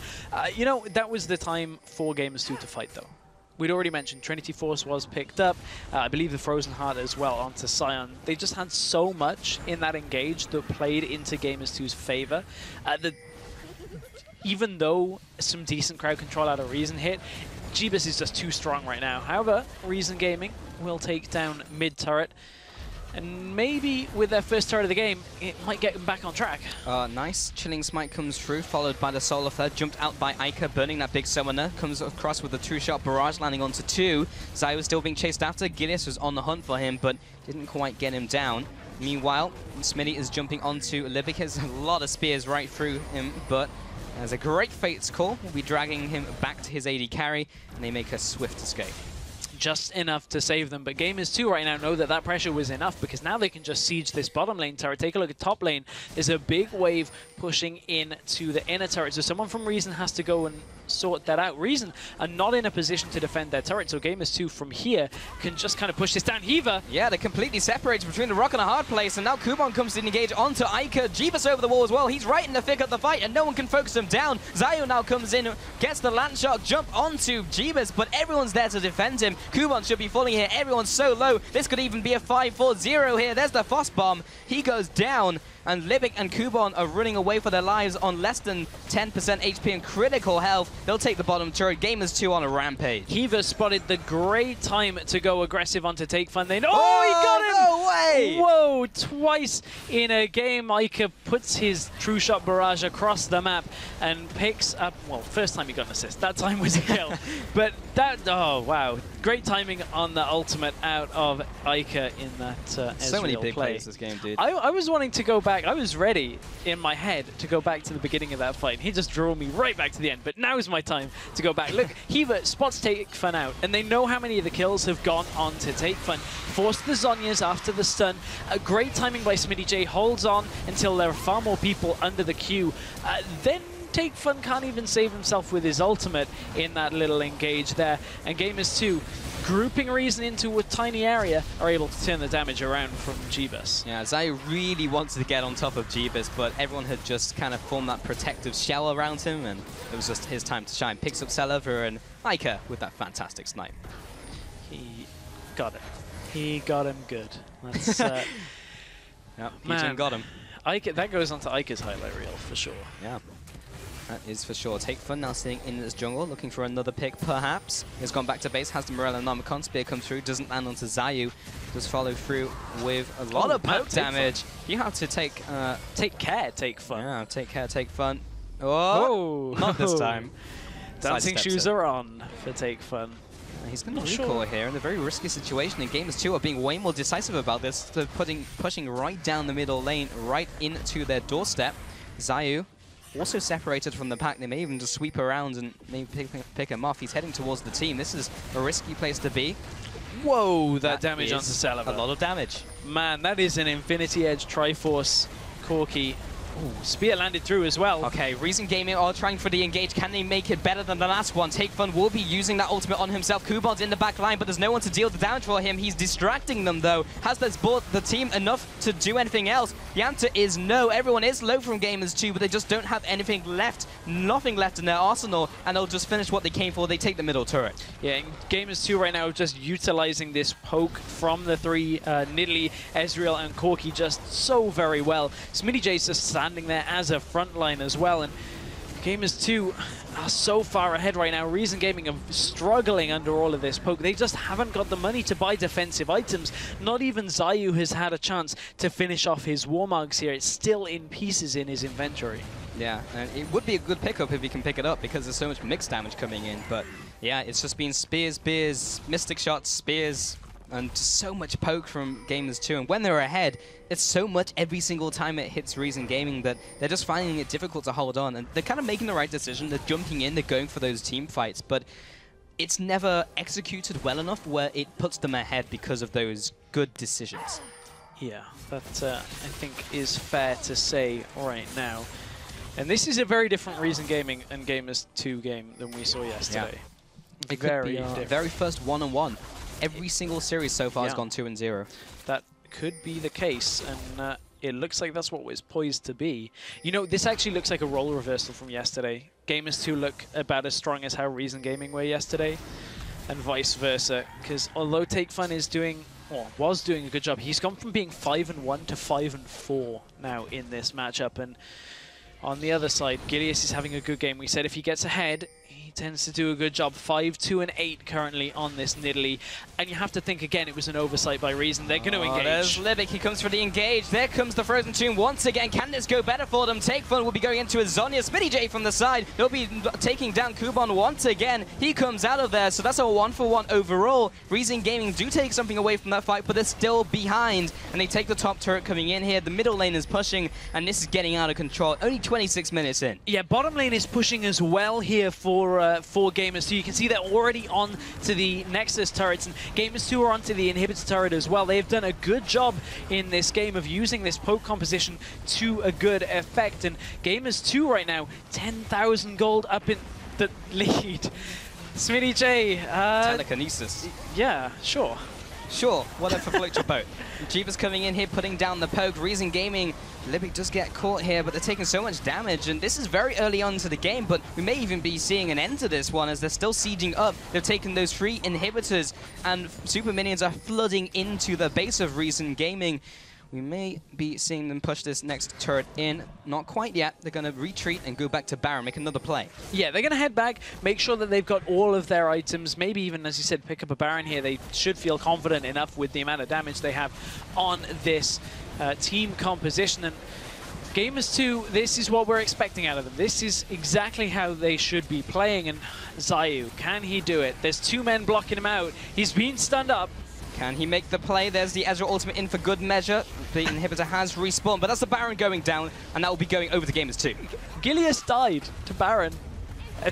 you know, that was the time for Gamers2 to fight, though. We'd already mentioned Trinity Force was picked up. I believe the Frozen Heart as well onto Sion. They just had so much in that engage that played into Gamers2's favor. Even though some decent crowd control out of Reason hit, Jeebus is just too strong right now. However, Reason Gaming will take down mid turret. And maybe with their first turret of the game, it might get them back on track. Nice. Chilling Smite comes through, followed by the Solar Flare. Jumped out by Ica, burning that big summoner. Comes across with a two-shot barrage, landing onto 2. Zayu was still being chased after. Gilius was on the hunt for him, but didn't quite get him down. Meanwhile, Smitty is jumping onto Libic. There's a lot of spears right through him, but there's a great Fates call. We'll be dragging him back to his AD carry, and they make a swift escape. Just enough to save them, but Gamers 2 right now know that that pressure was enough because now they can just siege this bottom lane turret. Take a look at top lane. There's a big wave pushing in to the inner turret, so someone from Reason has to go and sort that out. Reason are not in a position to defend their turret, so Gamers 2 from here can just kind of push this down. Hiva! Yeah, they're completely separated between the rock and a hard place, and now Kuban comes to engage onto Ica. Jeebus over the wall as well. He's right in the thick of the fight, and no one can focus him down. Zayu now comes in, gets the land shot, jump onto Jeebus, but everyone's there to defend him. Kuban should be falling here. Everyone's so low. This could even be a 5-4-0 here. There's the Frost Bomb. He goes down, and Libic and Kuban are running away for their lives on less than 10% HP and critical health. They'll take the bottom turret. Gamers 2 on a rampage. Hiva spotted the great time to go aggressive onto Take Fun. Then, oh, he got him! No way! Whoa, twice in a game. Ica puts his True Shot Barrage across the map and picks up, well, first time he got an assist. That time was a kill. But that, oh, wow. Great timing on the ultimate out of Ica in that Ezreal So many big play. plays this game, dude. I was wanting to go back. I was ready in my head to go back to the beginning of that fight. He just drew me right back to the end. But now is my time to go back. Look, Hiva spots Take Fun out, and they know how many of the kills have gone on to Take Fun. Forced the Zhonyas after the stun. Great timing by Smitty J. Holds on until there are far more people under the queue. Then Take Fun can't even save himself with his ultimate in that little engage there. And Gamers 2, grouping Reason into a tiny area, are able to turn the damage around from Jeebus. Yeah, Zayu really wants to get on top of Jeebus, but everyone had just kind of formed that protective shell around him, and it was just his time to shine. Picks up Celever and Ica with that fantastic snipe. He got it. He got him good. That's, Yep, man, got him. Ica, that goes onto Ica's highlight reel for sure. Yeah. That is for sure. Take Fun now sitting in this jungle, looking for another pick, perhaps. He's gone back to base, has the Morello Nomicon. Spear comes through, doesn't land onto Zayu. Does follow through with a lot of poke damage. You have to take... take care, Take Fun. Yeah, take care, Take Fun. Oh, not this time. Dancing shoes are on for Take Fun. He's going to recoil here in a very risky situation, and Gamers 2 are being way more decisive about this. They're pushing right down the middle lane, right into their doorstep. Zayu also separated from the pack. They may even just sweep around and maybe pick him off. He's heading towards the team. This is a risky place to be. Whoa, that damage onto Celever. A lot of damage. Man, that is an Infinity Edge Triforce Corki. Ooh, spear landed through as well. Okay, Reason Gaming are trying for the engage. Can they make it better than the last one? Take Fun will be using that ultimate on himself. Kuban's in the back line, but there's no one to deal the damage for him. He's distracting them, though. Has this bought the team enough to do anything else? The answer is no. Everyone is low from Gamers 2, but they just don't have anything left. Nothing left in their arsenal, and they'll just finish what they came for. They take the middle turret. Yeah, and Gamers 2 right now just utilizing this poke from the three, Nidalee, Ezreal, and Corki just so very well. Smitty J's just standing there as a front line as well, and Gamers 2 are so far ahead right now. Reason Gaming are struggling under all of this poke. They just haven't got the money to buy defensive items. Not even Zayu has had a chance to finish off his Warmogs here. It's still in pieces in his inventory. Yeah, and it would be a good pickup if he can pick it up because there's so much mixed damage coming in. But yeah, it's just been spears, spears, mystic shots, spears, and just so much poke from Gamers 2. And when they're ahead, it's so much every single time it hits Reason Gaming that they're just finding it difficult to hold on. And they're kind of making the right decision. They're jumping in, they're going for those team fights. But it's never executed well enough where it puts them ahead because of those good decisions. Yeah, that I think is fair to say right now. And this is a very different Reason Gaming and Gamers 2 game than we saw yesterday. Yeah. It could be our very first one-on-one. Every single series so far has gone 2-0. That could be the case, and it looks like that's what was poised to be. You know, this actually looks like a role reversal from yesterday. Gamers 2 look about as strong as how Reason Gaming were yesterday, and vice versa. Because although Take Fun is doing, or was doing a good job, he's gone from being 5-1 to 5-4 now in this matchup. And on the other side, Gilius is having a good game. We said if he gets ahead, He tends to do a good job. 5-2 and 8 currently on this Nidalee. And you have to think again, it was an oversight by Reason. They're going to engage. There's Livic. He comes for the engage. There comes the Frozen Tomb once again. Can this go better for them? Take Fun will be going into a Zonya. Smitty J from the side. They'll be taking down Kuban once again. He comes out of there. So that's a 1-for-1 overall. Reason Gaming do take something away from that fight, but they're still behind. And they take the top turret coming in here. The middle lane is pushing, and this is getting out of control. Only 26 minutes in. Yeah, bottom lane is pushing as well here for Gamers 2. You can see they're already on to the Nexus turrets, and Gamers 2 are onto the inhibitor turret as well. They've done a good job in this game of using this poke composition to a good effect, and Gamers 2 right now, 10,000 gold up in the lead. Smitty J. Telekinesis. Yeah, sure. Sure, whatever floats your boat. Jeeva's coming in here, putting down the poke. Reason Gaming, Libic does get caught here, but they're taking so much damage, and this is very early on to the game, but we may even be seeing an end to this one as they're still sieging up. They've taken those 3 inhibitors, and super minions are flooding into the base of Reason Gaming. We may be seeing them push this next turret in. Not quite yet. They're going to retreat and go back to Baron, make another play. Yeah, they're going to head back, make sure that they've got all of their items. Maybe even, as you said, pick up a Baron here. They should feel confident enough with the amount of damage they have on this team composition. And Gamers 2, this is what we're expecting out of them. This is exactly how they should be playing. And Zayu, can he do it? There's 2 men blocking him out. He's been stunned up. Can he make the play? There's the Ezreal ultimate in for good measure. The inhibitor has respawned, but that's the Baron going down, and that will be going over to Gamers 2. Gilius died to Baron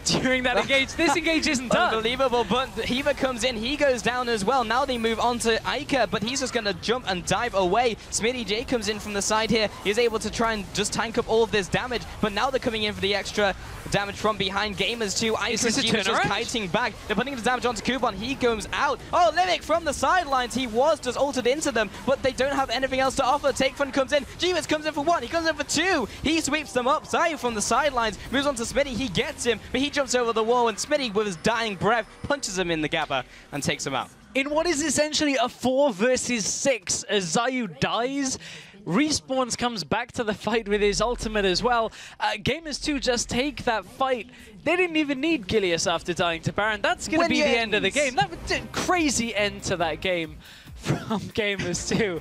during that engage. This engage isn't done. Unbelievable, but Hiva comes in, he goes down as well. Now they move on to Iker, but he's just going to jump and dive away. Smitty J comes in from the side here. He's able to try and just tank up all of this damage, but now they're coming in for the extra damage from behind. Gamers 2, Iker is just kiting back. They're putting the damage onto Kuban. He goes out. Oh, Livic from the sidelines. He was just altered into them, but they don't have anything else to offer. Take Fun comes in. Jeeves comes in for 1. He comes in for 2. He sweeps them up. Zayu from the sidelines moves on to Smitty. He gets him, but he jumps over the wall, and Smitty, with his dying breath, punches him in the gapper and takes him out. In what is essentially a 4 versus 6, as Zayu dies, Respawns comes back to the fight with his ultimate as well. Gamers 2 just take that fight. They didn't even need Gilius after dying to Baron. That's going to be the end of the game. That was a crazy end to that game from Gamers 2.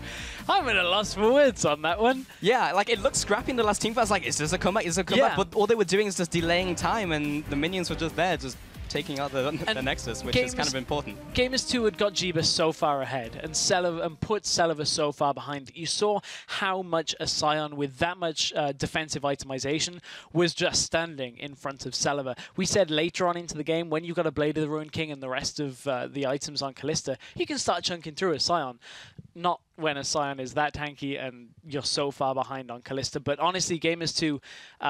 I'm at a loss for words on that one. Yeah, like it looked scrappy in the last team fight. I was like, is this a comeback? Is this a comeback? Yeah. But all they were doing is just delaying time, and the minions were just there, just taking out the Nexus, which is kind of important. Gamers 2 had got Jeeba so far ahead and put Celiva so far behind. You saw how much a Scion with that much defensive itemization was just standing in front of Celiva. We said later on into the game, when you've got a Blade of the Ruined King and the rest of the items on Kalista, you can start chunking through a Scion. Not when a Scion is that tanky and you're so far behind on Kalista. But honestly, Gamers 2,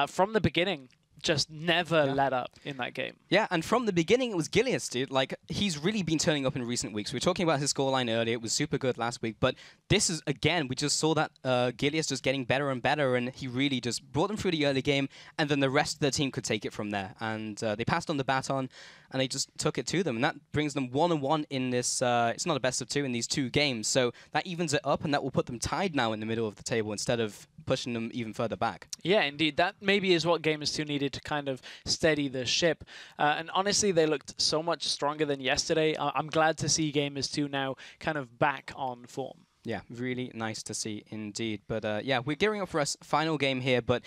from the beginning, just never let up in that game. Yeah, and from the beginning, it was Gilius, dude. Like, he's really been turning up in recent weeks. We were talking about his scoreline earlier. It was super good last week. But this is, again, we just saw that Gilius just getting better and better, and he really just brought them through the early game, and then the rest of the team could take it from there. And they passed on the baton, and they just took it to them. And that brings them 1-1 in this, it's not a best of 2 in these 2 games. So that evens it up, and that will put them tied now in the middle of the table instead of pushing them even further back. Yeah, indeed. That maybe is what Gamers 2 needed to kind of steady the ship. And honestly, they looked so much stronger than yesterday. I'm glad to see Gamers 2 now kind of back on form. Yeah, really nice to see indeed. But yeah, we're gearing up for our final game here. But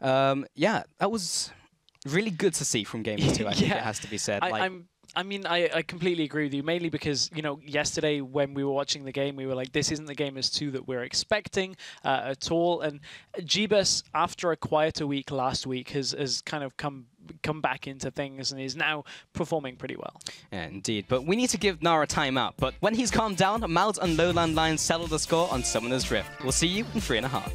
yeah, that was really good to see from Gamers 2, I think it has to be said. I mean, I completely agree with you, mainly because, you know, yesterday when we were watching the game, we were like, this isn't the Gamers 2 that we're expecting at all. And Jeebus, after a quieter week last week, has kind of come back into things and is now performing pretty well. Yeah, indeed. But we need to give Nara time out. But when he's calmed down, Mild and Lowland Lions settle the score on Summoner's Rift. We'll see you in 3.5.